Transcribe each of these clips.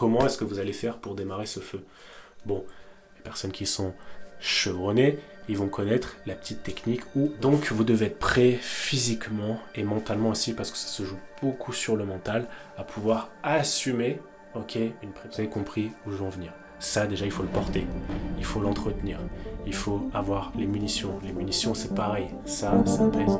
Comment est-ce que vous allez faire pour démarrer ce feu? Bon, les personnes qui sont chevronnées, ils vont connaître la petite technique où donc vous devez être prêt physiquement et mentalement aussi, parce que ça se joue beaucoup sur le mental, à pouvoir assumer, ok, une prise. Vous avez compris où je veux en venir. Ça déjà il faut le porter, il faut l'entretenir, il faut avoir les munitions. Les munitions c'est pareil, ça pèse.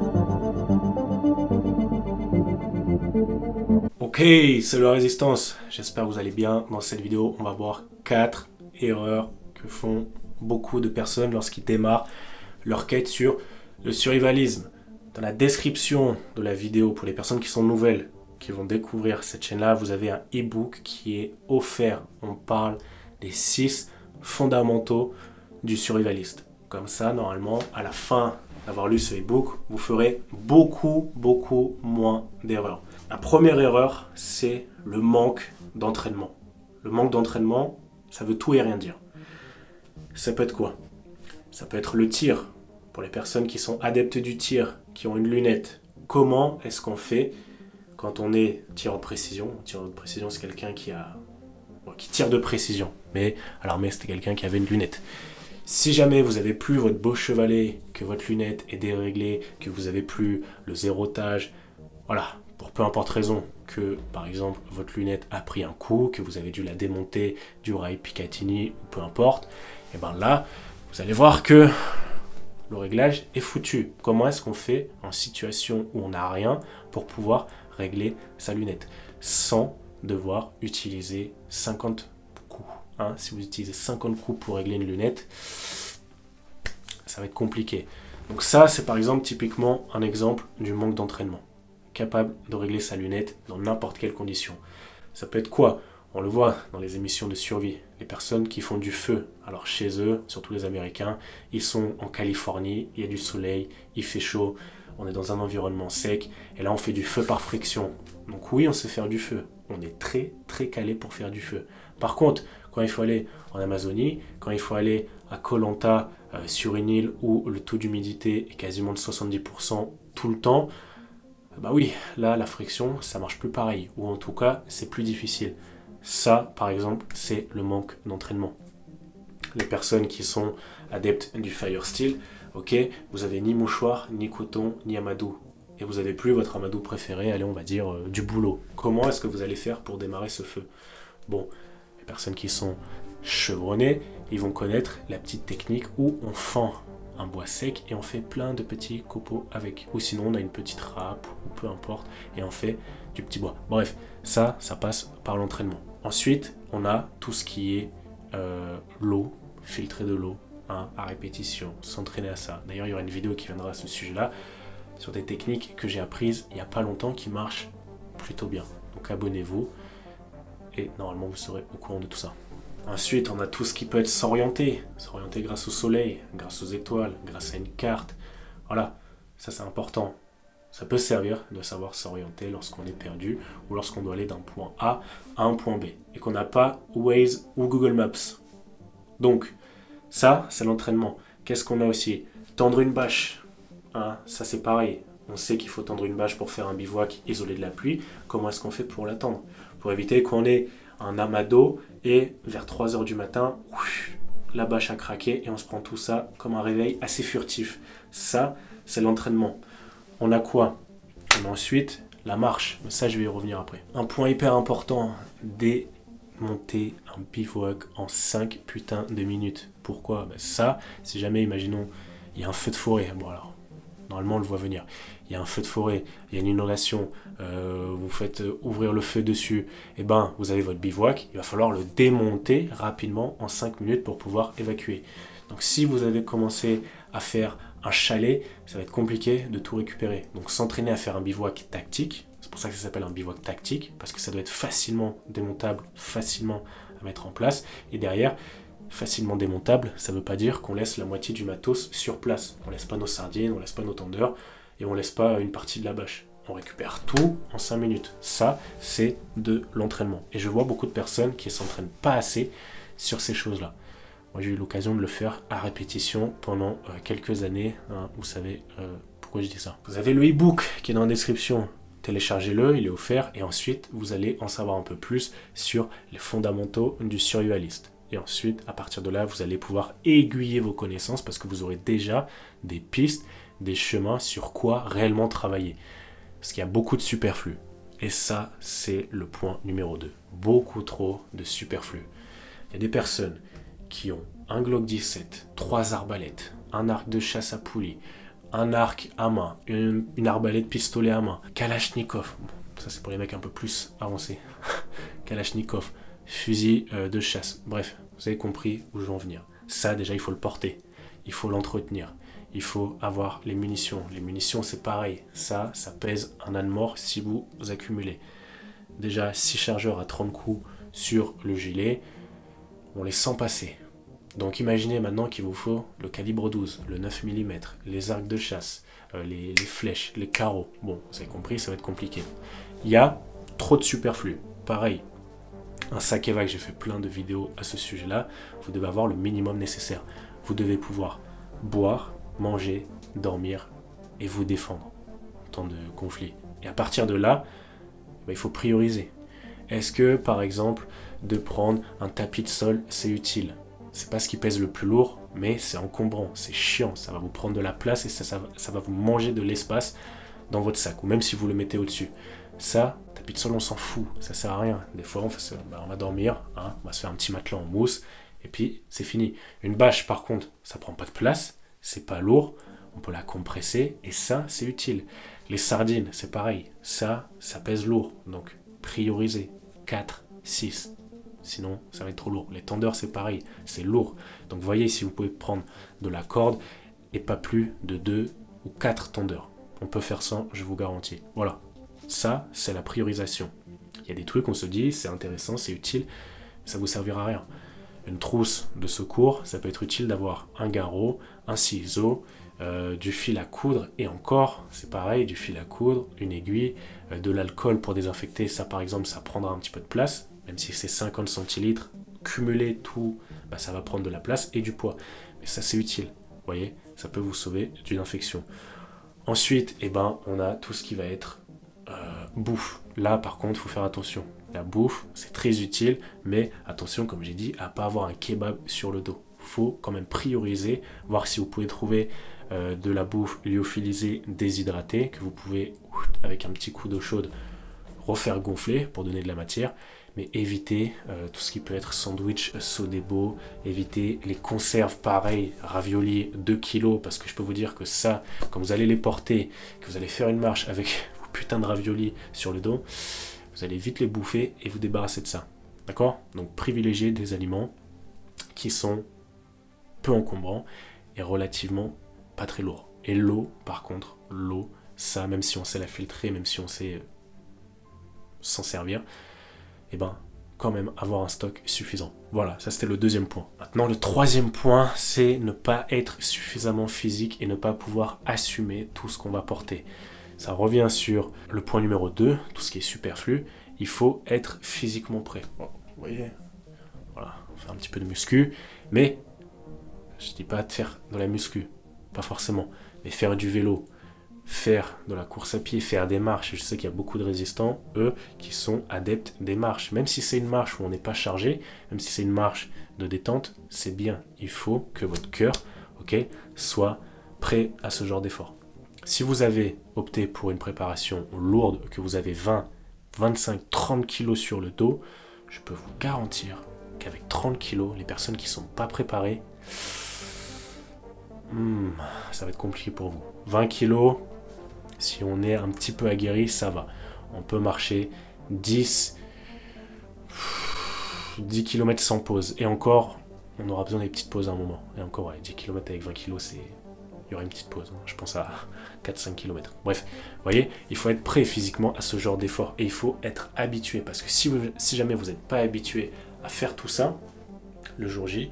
Ok, c'est la résistance. J'espère que vous allez bien. Dans cette vidéo, on va voir 4 erreurs que font beaucoup de personnes lorsqu'ils démarrent leur quête sur le survivalisme. Dans la description de la vidéo, pour les personnes qui sont nouvelles, qui vont découvrir cette chaîne-là, vous avez un e-book qui est offert. On parle des 6 fondamentaux du survivaliste. Comme ça, normalement, à la fin d'avoir lu ce e-book, vous ferez beaucoup moins d'erreurs. La première erreur, c'est le manque d'entraînement. Le manque d'entraînement, ça veut tout et rien dire. Ça peut être quoi? Ça peut être le tir. Pour les personnes qui sont adeptes du tir, qui ont une lunette, comment est-ce qu'on fait quand on est tir en précision? Un tireur de précision, c'est quelqu'un qui tire de précision. Mais à l'armée, c'était quelqu'un qui avait une lunette. Si jamais vous n'avez plus votre beau chevalet, que votre lunette est déréglée, que vous n'avez plus le zérotage, voilà, pour peu importe raison, que par exemple votre lunette a pris un coup, que vous avez dû la démonter du rail Picatinny ou peu importe, et bien là, vous allez voir que le réglage est foutu. Comment est-ce qu'on fait en situation où on n'a rien pour pouvoir régler sa lunette sans devoir utiliser 50 coups, hein? Si vous utilisez 50 coups pour régler une lunette, ça va être compliqué. Donc ça, c'est par exemple typiquement un exemple du manque d'entraînement. Capable de régler sa lunette dans n'importe quelle condition. Ça peut être quoi? On le voit dans les émissions de survie. Les personnes qui font du feu. Alors chez eux, surtout les Américains, ils sont en Californie, il y a du soleil, il fait chaud, on est dans un environnement sec, et là on fait du feu par friction. Donc oui, on sait faire du feu. On est très calé pour faire du feu. Par contre, quand il faut aller en Amazonie, quand il faut aller à Koh Lanta, sur une île où le taux d'humidité est quasiment de 70% tout le temps, bah oui, là la friction ça marche plus pareil, ou en tout cas c'est plus difficile. Ça par exemple c'est le manque d'entraînement. Les personnes qui sont adeptes du fire steel, ok, vous avez ni mouchoir, ni coton, ni amadou, et vous avez plus votre amadou préféré, allez on va dire du boulot. Comment est-ce que vous allez faire pour démarrer ce feu? Bon, les personnes qui sont chevronnées, ils vont connaître la petite technique où on fend un bois sec et on fait plein de petits copeaux avec, ou sinon on a une petite râpe ou peu importe et on fait du petit bois. Bref, ça passe par l'entraînement. Ensuite on a tout ce qui est l'eau, filtrer de l'eau, hein, à répétition, s'entraîner à ça. D'ailleurs il y aura une vidéo qui viendra à ce sujet là sur des techniques que j'ai apprises il n'y a pas longtemps qui marchent plutôt bien, donc abonnez-vous et normalement vous serez au courant de tout ça. Ensuite, on a tout ce qui peut être s'orienter grâce au soleil, grâce aux étoiles, grâce à une carte. Voilà, ça c'est important. Ça peut servir de savoir s'orienter lorsqu'on est perdu ou lorsqu'on doit aller d'un point A à un point B et qu'on n'a pas Waze ou Google Maps. Donc, ça, c'est l'entraînement. Qu'est-ce qu'on a aussi? Tendre une bâche. Hein, ça c'est pareil. On sait qu'il faut tendre une bâche pour faire un bivouac isolé de la pluie. Comment est-ce qu'on fait pour la tendre? Pour éviter qu'on ait un amas d'eau et vers 3h du matin, la bâche a craqué et on se prend tout ça comme un réveil assez furtif. Ça, c'est l'entraînement. On a quoi? On a ensuite la marche. Ça, je vais y revenir après. Un point hyper important, démonter un bivouac en 5 putains de minutes. Pourquoi? Ça, si jamais, imaginons, il y a un feu de forêt. Bon alors, normalement, on le voit venir. Il y a un feu de forêt, il y a une inondation, vous faites ouvrir le feu dessus, et ben vous avez votre bivouac, il va falloir le démonter rapidement en 5 minutes pour pouvoir évacuer. Donc si vous avez commencé à faire un chalet, ça va être compliqué de tout récupérer. Donc s'entraîner à faire un bivouac tactique, c'est pour ça que ça s'appelle un bivouac tactique, parce que ça doit être facilement démontable, facilement à mettre en place, et derrière, facilement démontable, ça ne veut pas dire qu'on laisse la moitié du matos sur place. On ne laisse pas nos sardines, on ne laisse pas nos tendeurs, et on ne laisse pas une partie de la bâche. On récupère tout en 5 minutes. Ça, c'est de l'entraînement. Et je vois beaucoup de personnes qui ne s'entraînent pas assez sur ces choses-là. Moi, j'ai eu l'occasion de le faire à répétition pendant quelques années. Hein, vous savez pourquoi je dis ça. Vous avez le e-book qui est dans la description. téléchargez-le, il est offert, et ensuite vous allez en savoir un peu plus sur les fondamentaux du survivaliste. Et ensuite, à partir de là, vous allez pouvoir aiguiller vos connaissances parce que vous aurez déjà des pistes, des chemins sur quoi réellement travailler. Parce qu'il y a beaucoup de superflu. Et ça, c'est le point numéro 2. Beaucoup trop de superflu. Il y a des personnes qui ont un Glock 17, 3 arbalètes, un arc de chasse à poulie, un arc à main, une arbalète pistolet à main, Kalachnikov, bon, ça c'est pour les mecs un peu plus avancés, Kalachnikov, fusil de chasse, bref, vous avez compris où je veux en venir. Ça déjà il faut le porter, il faut l'entretenir, il faut avoir les munitions. Les munitions c'est pareil, ça pèse un âne mort si vous accumulez. Déjà 6 chargeurs à 30 coups sur le gilet, on les sent passer. Donc imaginez maintenant qu'il vous faut le calibre 12, le 9 mm, les arcs de chasse, les flèches, les carreaux. Bon, vous avez compris, ça va être compliqué. Il y a trop de superflu. Pareil, un sac EVAC, j'ai fait plein de vidéos à ce sujet-là. Vous devez avoir le minimum nécessaire. Vous devez pouvoir boire, manger, dormir et vous défendre en temps de conflit. Et à partir de là, il faut prioriser. Est-ce que, par exemple, de prendre un tapis de sol, c'est utile ? C'est pas ce qui pèse le plus lourd, mais c'est encombrant, c'est chiant, ça va vous prendre de la place et ça va vous manger de l'espace dans votre sac, ou même si vous le mettez au-dessus. Ça, tapis de sol, on s'en fout, ça sert à rien. Des fois, on va dormir, hein, on va se faire un petit matelas en mousse, et puis c'est fini. Une bâche, par contre, ça prend pas de place, c'est pas lourd, on peut la compresser, et ça, c'est utile. Les sardines, c'est pareil, ça pèse lourd, donc priorisez, 4, 6. Sinon, ça va être trop lourd. Les tendeurs, c'est pareil, c'est lourd. Donc, voyez si vous pouvez prendre de la corde et pas plus de 2 ou 4 tendeurs. On peut faire ça, je vous garantis. Voilà, ça, c'est la priorisation. Il y a des trucs, on se dit, c'est intéressant, c'est utile, ça ne vous servira à rien. Une trousse de secours, ça peut être utile d'avoir un garrot, un ciseau, du fil à coudre, et encore, c'est pareil, du fil à coudre, une aiguille, de l'alcool pour désinfecter, ça par exemple, ça prendra un petit peu de place. Même si c'est 50 centilitres, cumuler tout, ça va prendre de la place et du poids. Mais ça, c'est utile. Vous voyez, ça peut vous sauver d'une infection. Ensuite, on a tout ce qui va être bouffe. Là, par contre, il faut faire attention. La bouffe, c'est très utile, mais attention, comme j'ai dit, à ne pas avoir un kebab sur le dos. Il faut quand même prioriser, voir si vous pouvez trouver de la bouffe lyophilisée déshydratée, que vous pouvez, avec un petit coup d'eau chaude, refaire gonfler pour donner de la matière. Mais évitez tout ce qui peut être sandwich, sodebo, évitez les conserves pareil, raviolis 2 kg, parce que je peux vous dire que ça, quand vous allez les porter, que vous allez faire une marche avec vos putains de raviolis sur le dos, vous allez vite les bouffer et vous débarrasser de ça. D'accord ? Donc privilégiez des aliments qui sont peu encombrants et relativement pas très lourds. Et l'eau, par contre, l'eau, ça, même si on sait la filtrer, même si on sait s'en servir, quand même avoir un stock suffisant. Voilà, ça c'était le deuxième point. Maintenant, le troisième point, c'est ne pas être suffisamment physique et ne pas pouvoir assumer tout ce qu'on va porter. Ça revient sur le point numéro 2, tout ce qui est superflu. Il faut être physiquement prêt. Bon, vous voyez, voilà, on fait un petit peu de muscu, mais je dis pas de faire de la muscu, pas forcément, mais faire du vélo, faire de la course à pied, faire des marches. Je sais qu'il y a beaucoup de résistants, eux, qui sont adeptes des marches. Même si c'est une marche où on n'est pas chargé, même si c'est une marche de détente, c'est bien. Il faut que votre cœur, soit prêt à ce genre d'effort. Si vous avez opté pour une préparation lourde, que vous avez 20, 25, 30 kilos sur le dos, je peux vous garantir qu'avec 30 kilos, les personnes qui ne sont pas préparées, ça va être compliqué pour vous. 20 kilos, si on est un petit peu aguerri, ça va. On peut marcher 10 km sans pause. Et encore, on aura besoin des petites pauses à un moment. Et encore, 10 km avec 20 kg, il y aura une petite pause. Je pense à 4-5 km. Bref, vous voyez, il faut être prêt physiquement à ce genre d'effort. Et il faut être habitué. Parce que si jamais vous n'êtes pas habitué à faire tout ça, le jour J,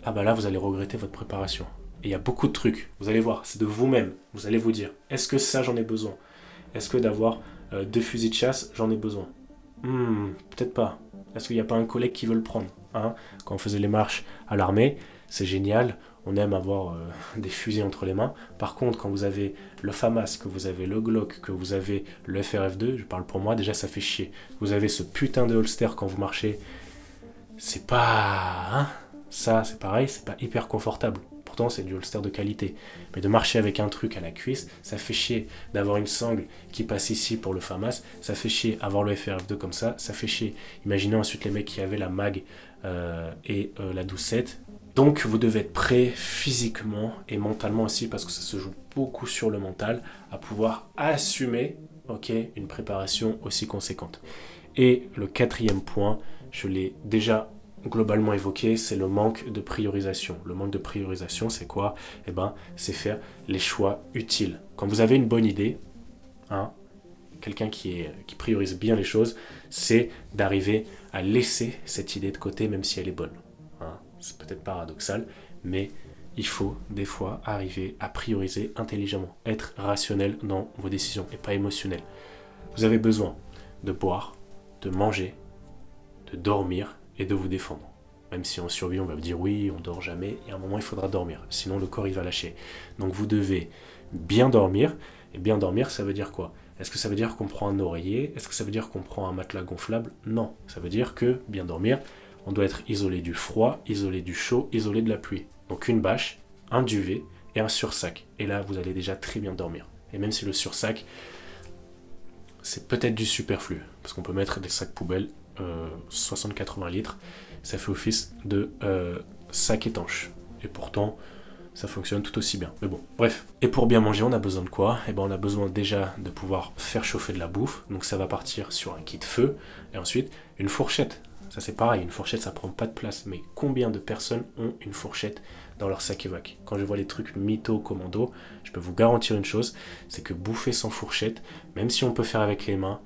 là, vous allez regretter votre préparation. Et il y a beaucoup de trucs, vous allez voir, c'est de vous-même. Vous allez vous dire, est-ce que ça, j'en ai besoin ? Est-ce que d'avoir 2 fusils de chasse, j'en ai besoin ? Peut-être pas. Est-ce qu'il n'y a pas un collègue qui veut le prendre ? Quand on faisait les marches à l'armée, c'est génial, on aime avoir des fusils entre les mains. Par contre, quand vous avez le FAMAS, que vous avez le Glock, que vous avez le FRF2, je parle pour moi, déjà ça fait chier. Vous avez ce putain de holster quand vous marchez, c'est pas... Hein, ça, c'est pareil, c'est pas hyper confortable. Pourtant, c'est du holster de qualité. Mais de marcher avec un truc à la cuisse, ça fait chier. D'avoir une sangle qui passe ici pour le FAMAS, ça fait chier. Avoir le FRF2 comme ça fait chier. Imaginez ensuite les mecs qui avaient la MAG et la 12-7. Donc, vous devez être prêt physiquement et mentalement aussi, parce que ça se joue beaucoup sur le mental, à pouvoir assumer une préparation aussi conséquente. Et le quatrième point, je l'ai déjà globalement évoqué, c'est le manque de priorisation. Le manque de priorisation, c'est quoi? C'est faire les choix utiles. Quand vous avez une bonne idée, quelqu'un qui priorise bien les choses, c'est d'arriver à laisser cette idée de côté, même si elle est bonne. C'est peut-être paradoxal, mais il faut des fois arriver à prioriser intelligemment, être rationnel dans vos décisions et pas émotionnel. Vous avez besoin de boire, de manger, de dormir et de vous défendre. Même si en survie, on va vous dire oui, on dort jamais, et à un moment, il faudra dormir, sinon le corps il va lâcher. Donc vous devez bien dormir, et bien dormir, ça veut dire quoi? Est-ce que ça veut dire qu'on prend un oreiller? Est-ce que ça veut dire qu'on prend un matelas gonflable? Non, ça veut dire que, bien dormir, on doit être isolé du froid, isolé du chaud, isolé de la pluie. Donc une bâche, un duvet et un sursac. Et là, vous allez déjà très bien dormir. Et même si le sursac, c'est peut-être du superflu, parce qu'on peut mettre des sacs poubelles, 60-80 litres, ça fait office de sac étanche. Et pourtant, ça fonctionne tout aussi bien. Mais bon, bref. Et pour bien manger, on a besoin de quoi? On a besoin déjà de pouvoir faire chauffer de la bouffe. Donc ça va partir sur un kit feu. Et ensuite, une fourchette. Ça c'est pareil, une fourchette ça prend pas de place. Mais combien de personnes ont une fourchette dans leur sac évac? Quand je vois les trucs mytho, commando, je peux vous garantir une chose, c'est que bouffer sans fourchette, même si on peut faire avec les mains,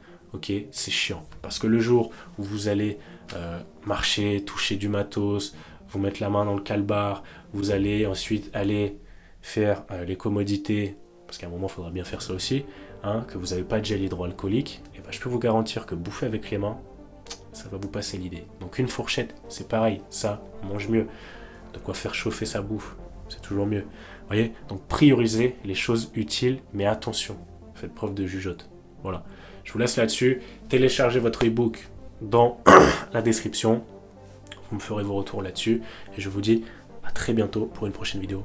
c'est chiant. Parce que le jour où vous allez marcher, toucher du matos, vous mettre la main dans le calbar, vous allez ensuite aller faire les commodités, parce qu'à un moment il faudra bien faire ça aussi, que vous n'avez pas de gel hydroalcoolique, je peux vous garantir que bouffer avec les mains, ça va vous passer l'idée. Donc une fourchette, c'est pareil, ça, on mange mieux. De quoi faire chauffer sa bouffe, c'est toujours mieux. Vous voyez, donc priorisez les choses utiles, mais attention, faites preuve de jugeote. Voilà, je vous laisse là-dessus. Téléchargez votre e-book dans la description. Vous me ferez vos retours là-dessus. Et je vous dis à très bientôt pour une prochaine vidéo.